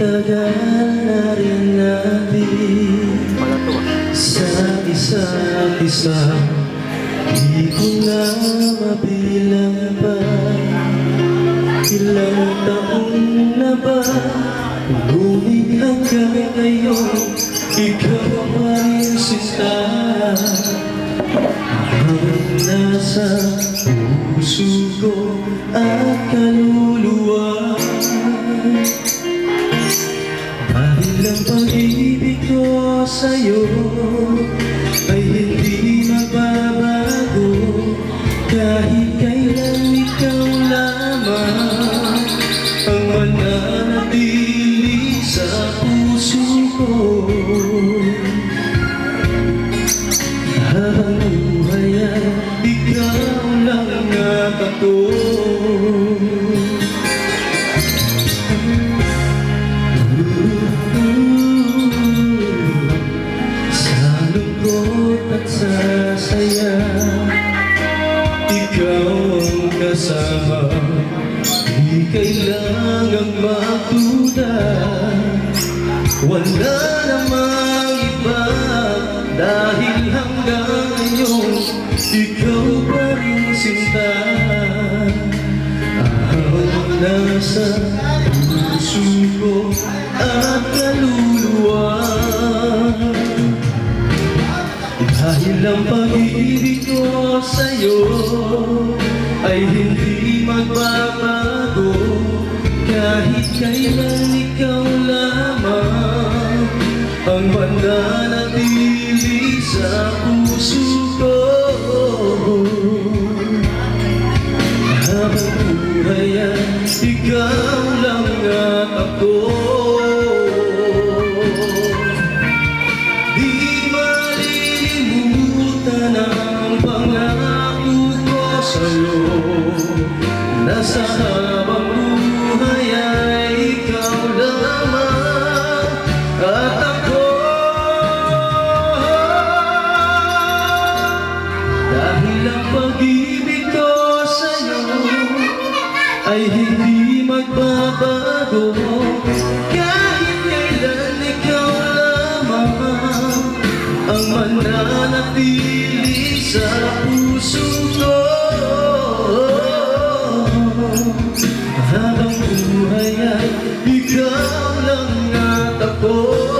tagal na rin natin sa isa't isa. Di ko na mabilang pa ilang taon na ba, ngunit hanggang ngayon ikaw pa rin sinta. Habang nasa puso ko at kaluluwa, dahil ang pag-ibig ko sa'yo ay hindi magbabago. Kahit kailan ikaw lamang ang mananatili sa puso ko. Habang buhay ay ikaw lang at ako. Sa lungkot at sa saya, ikaw ang kasama. Di kailangang magduda, wala namang iba. Dahil hanggang ngayon ikaw pa rin sinta. Ang nasa puso ko at kaluluwa, dahil ang pag-ibig ko sa'yo ay hindi magbabago. Kahit kailan ikaw lamang ang mananatili sa puso ko. Habang buhay ay ikaw lang at ako. Di malilimutan ang pangako ko sa'yo, na sa habang buhay ay ikaw lamang at ako. Dahil ang pag-ibig ko sa'yo ay hindi magbabago. Kahit kailan ikaw lamang ang mananatili sa puso ko. Habang buhay ay ikaw lang at ako.